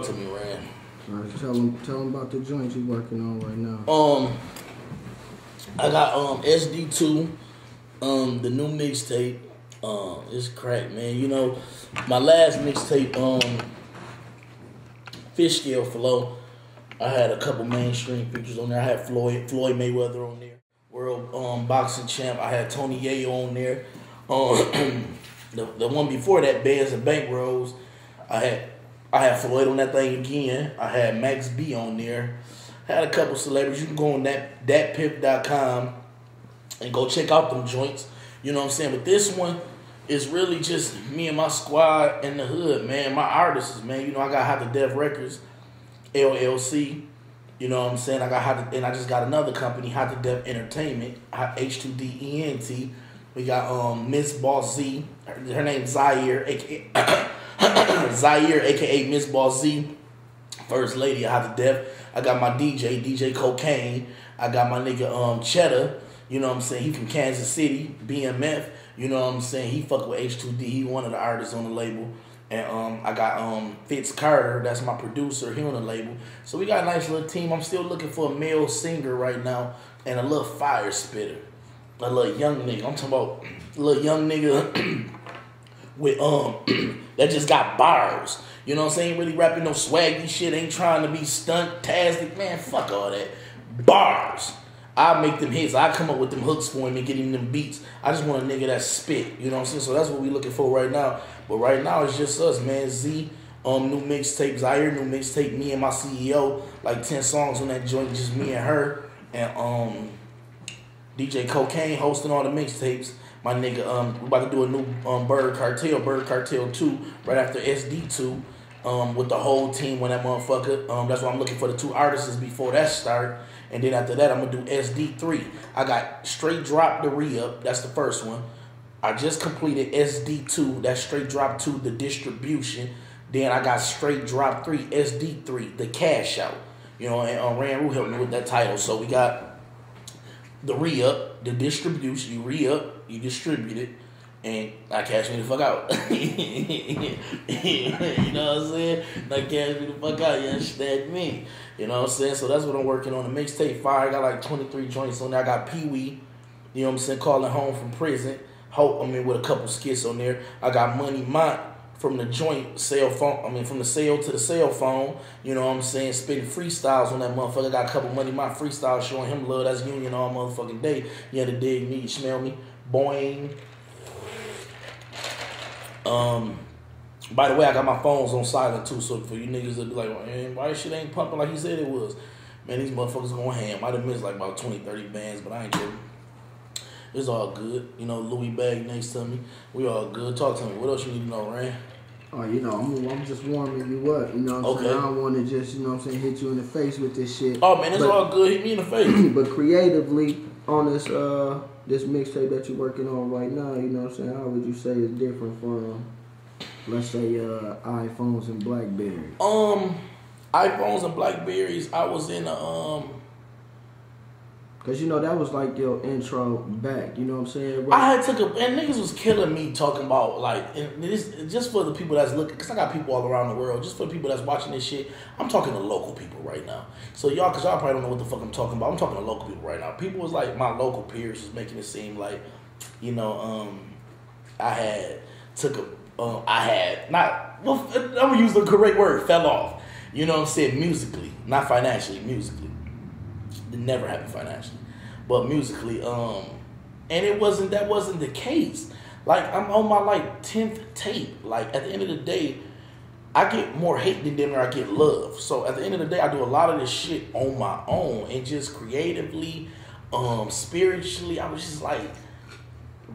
To me, Rand. All right, tell him about the joints you working on right now. I got SD2, the new mixtape. It's crack, man. You know, my last mixtape, Fish Scale Flow. I had a couple mainstream features on there. I had Floyd Mayweather on there, world boxing champ. I had Tony Yayo on there. The one before that, Bands and Bankrolls. I had Floyd on that thing again. I had Max B on there. Had a couple celebrities. You can go on thatpip.com and go check out them joints. You know what I'm saying? But this one is really just me and my squad in the hood, man. My artists, man. You know, I got Hot to Death Records, LLC. You know what I'm saying? And I just got another company, Hot to Death Entertainment, H2DENT. We got Miss Boss Z. Her name's Zaire, aka Zaire, aka Miss Boss Z, First Lady of Hot to Death. I got my DJ Cocaine. I got my nigga Cheddar. You know what I'm saying? He from Kansas City, BMF. You know what I'm saying? He fuck with H2D. He one of the artists on the label. And I got Fitz Carter. That's my producer. He on the label. So we got a nice little team. I'm still looking for a male singer right now and a little fire spitter. A little young nigga. I'm talking about a little young nigga with that just got bars. You know what I'm saying? Really rapping no swaggy shit. Ain't trying to be stunt-tastic. Man, fuck all that. Bars. I make them hits. I come up with them hooks for him and get him them beats. I just want a nigga that spit. You know what I'm saying? So that's what we looking for right now. But right now it's just us, man. Z, new mixtape. Zaire, new mixtape. Me and my CEO. Like 10 songs on that joint. Just me and her. And DJ Cocaine hosting all the mixtapes. My nigga, we about to do a new Bird Cartel 2, right after SD2, with the whole team when that motherfucker. That's why I'm looking for the 2 artists before that start. And then after that, I'm going to do SD3. I got Straight Drop the Re-Up. That's the first one. I just completed SD2. That's Straight Drop 2, the distribution. Then I got Straight Drop 3, SD3, the cash out. You know, and Gunrule helped me with that title. So we got the re-up, the distribution. You re-up, you distribute it, and I cash me the fuck out. You know what I'm saying? I cash me the fuck out. You understand me? You know what I'm saying? So that's what I'm working on. The mixtape fire. I got like 23 joints on there. I got Pee Wee, you know what I'm saying, calling home from prison. With a couple skits on there. I got Money Mont from the joint cell phone. From the cell to the cell phone. You know what I'm saying? Spitting freestyles on that motherfucker. I got a couple Money Mont freestyles showing him love. That's union all motherfucking day. You had to dig me. You smell me? Boing. By the way, I got my phones on silent too, so for you niggas that be like, man, why this shit ain't pumping like he said it was? Man, these motherfuckers going ham. I done missed like about 20, 30 bands, but I ain't kidding. It's all good. You know, Louis bag next to me. We all good. Talk to me. What else you need to know, Rand? Oh, you know, I'm just warming you up. You know what I'm saying? I don't want to just, you know what I'm saying, hit you in the face with this shit. Oh, man, it's all good. Hit me in the face. But creatively, on this this mixtape that you're working on right now, you know what I'm saying, how would you say it's different from, let's say, iPhones and Blackberries? iPhones and Blackberries, I was in Cause you know that was like your intro back, you know what I'm saying? I had and niggas was killing me talking about like, and this just for the people that's looking, cause I got people all around the world. Just for the people that's watching this shit, I'm talking to local people right now. So cause y'all probably don't know what the fuck I'm talking about. I'm talking to local people right now. People was like, my local peers was making it seem like, you know, I'm gonna use the correct word, fell off. You know what I'm saying? Musically, not financially, musically. It never happened financially, but musically, and that wasn't the case. Like, I'm on my like 10th tape. Like, at the end of the day, I get more hate than I get love. So at the end of the day, I do a lot of this shit on my own, and just creatively, spiritually, I was just like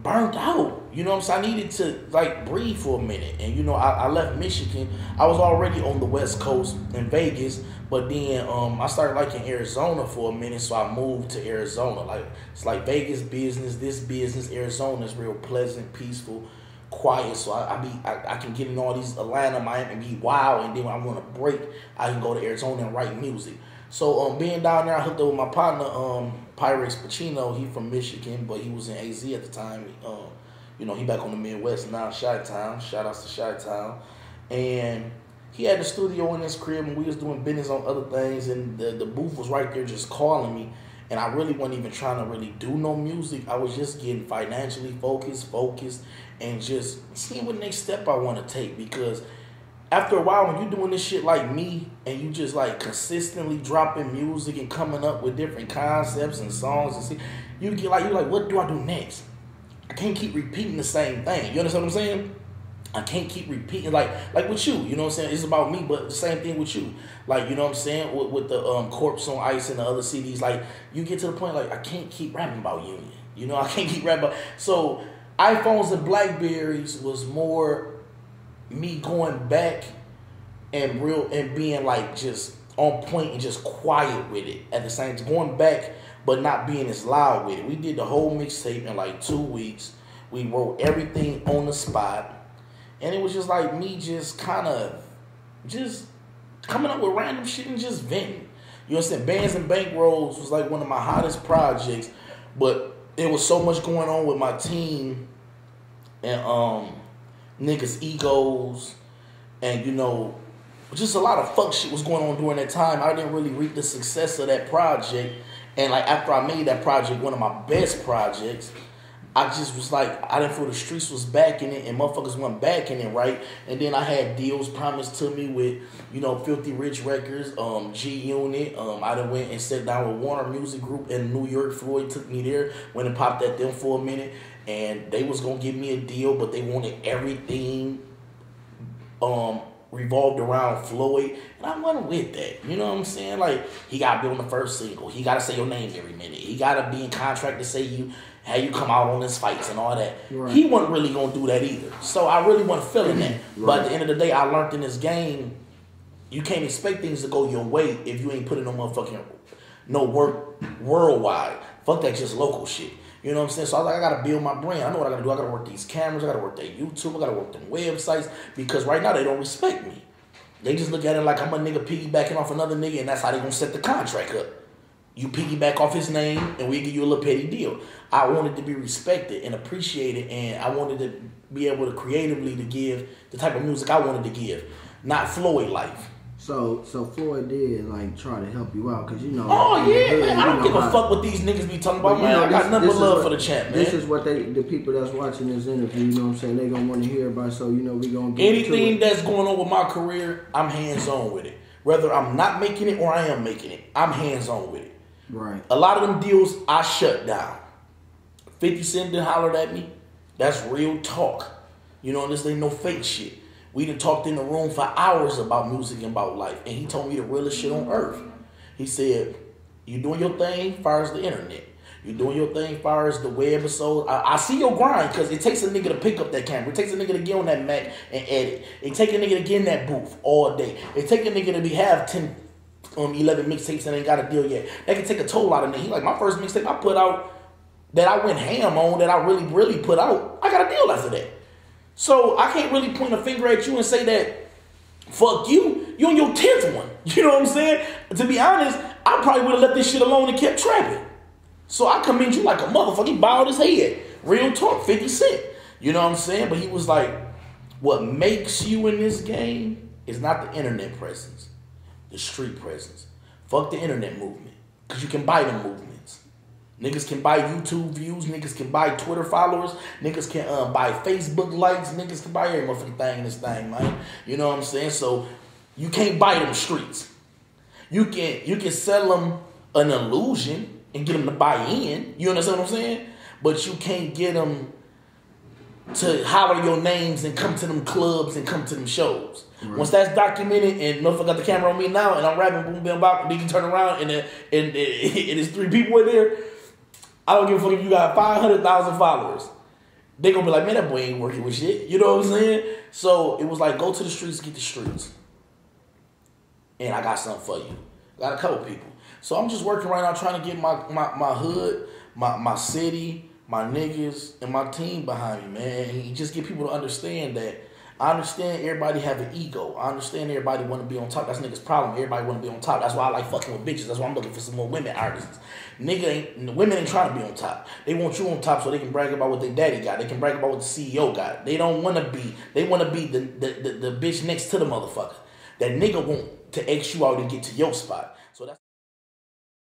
burnt out. You know what I'm saying? I needed to like breathe for a minute. And you know, I left Michigan. I was already on the West Coast in Vegas, but then I started liking Arizona for a minute, so I moved to Arizona. Like, it's like Vegas business, this business. Arizona is real pleasant, peaceful, quiet. So I can get in all these Atlanta, Miami, and be wild, and then when I want to break, I can go to Arizona and write music. So being down there, I hooked up with my partner, Pyrex Pacino. He from Michigan, but he was in AZ at the time. You know, he back on the Midwest now, Chi-Town. Shout outs to Chi-Town. And He had the studio in his crib, and we was doing business on other things, and the booth was right there just calling me. And I really wasn't even trying to really do no music. I was just getting financially focused, and just seeing what next step I want to take. Because after a while, when you doing this shit like me, and you just like consistently dropping music and coming up with different concepts and songs, and you're like, what do I do next? I can't keep repeating the same thing. You understand what I'm saying? I can't keep repeating like with you. You know what I'm saying? It's about me, but the same thing with you. Like, you know what I'm saying? With the Corpse on Ice and the other CDs, like you get to the point like I can't keep rapping about Union. You know, I can't keep rapping about. So iPhones and Blackberries was more me going back and being like just on point and just quiet with it at the same time. Going back but not being as loud with it. We did the whole mixtape in like 2 weeks. We wrote everything on the spot. And it was just like me just kind of just coming up with random shit and just venting. You know what I'm saying? Bands and Bankrolls was like one of my hottest projects. But it was so much going on with my team and niggas' egos. And, you know, just a lot of fuck shit was going on during that time. I didn't really reap the success of that project. And like after I made that project one of my best projects, I just was like, I didn't feel the streets was backing it and motherfuckers weren't backing it, right? And then I had deals promised to me with, you know, Filthy Rich Records, G-Unit. I done went and sat down with Warner Music Group in New York. FLOYD took me there, went and popped at them for a minute. And they was going to give me a deal, but they wanted everything revolved around FLOYD. And I wasn't with that. You know what I'm saying? Like, he got to be on the first single. He got to say your name every minute. He got to be in contract to say how you come out on his fights and all that. Right. He wasn't really going to do that either. So I really wasn't feeling that. Right. But at the end of the day, I learned in this game, you can't expect things to go your way if you ain't putting no work worldwide. Fuck that just local shit. You know what I'm saying? So I was like, I got to build my brand. I know what I got to do. I got to work these cameras. I got to work that YouTube. I got to work them websites. Because right now, they don't respect me. They just look at it like I'm a nigga piggybacking off another nigga, and that's how they going to set the contract up. You piggyback off his name, and we give you a little petty deal. I wanted to be respected and appreciated, and I wanted to be able to creatively to give the type of music I wanted to give, not FLOYD life. So FLOYD did like try to help you out, cause you know. Oh yeah, man. I don't give a fuck what these niggas be talking about, man. I got nothing but love for the chat, man. This is what the people that's watching this interview, you know what I'm saying, they gonna want to hear about. So you know we gonna get anything that's going on with my career, I'm hands on with it. Whether I'm not making it or I am making it, I'm hands on with it. Right. A lot of them deals I shut down. 50 Cent done hollered at me. That's real talk. You know, this ain't no fake shit. We done talked in the room for hours about music and about life. And he told me the realest shit on earth. He said, you doing your thing as far as the internet. You doing your thing as far as the webisode. I see your grind, because it takes a nigga to pick up that camera. It takes a nigga to get on that Mac and edit. It takes a nigga to get in that booth all day. It takes a nigga to have 10 11 mixtapes and ain't got a deal yet. That can take a toll out of me. He like, my first mixtape I put out that I went ham on, that I really put out, I got a deal after that. So I can't really point a finger at you and say that, fuck you, you on your 10th one. You know what I'm saying? To be honest, I probably would have left this shit alone and kept trapping. So I commend you like a motherfucker. He bowed his head. Real talk, 50 Cent. You know what I'm saying? But he was like, what makes you in this game is not the internet presence. The street presence. Fuck the internet movement. Because you can buy them movements. Niggas can buy YouTube views. Niggas can buy Twitter followers. Niggas can buy Facebook likes. Niggas can buy every motherfucking thing in this thing, man. You know what I'm saying? So you can't buy them streets. You can sell them an illusion and get them to buy in. You understand what I'm saying? But you can't get them to holler your names and come to them clubs and come to them shows. Right. Once that's documented and motherfucker got the camera on me now and I'm rapping boom bam bop, and then you turn around and it's 3 people in there, I don't give a fuck if you got 500,000 followers. They gonna be like, man, that boy ain't working with shit. You know what I'm saying? So it was like, go to the streets, get the streets. And I got something for you. Got a couple people. So I'm just working right now trying to get my hood, my city, my niggas, and my team behind me, man. And just get people to understand that I understand everybody have an ego. I understand everybody want to be on top. That's niggas' problem. Everybody want to be on top. That's why I like fucking with bitches. That's why I'm looking for some more women artists. Women ain't trying to be on top. They want you on top so they can brag about what their daddy got. They can brag about what the CEO got. They don't want to be. They want to be the bitch next to the motherfucker. that nigga want to X you out and get to your spot.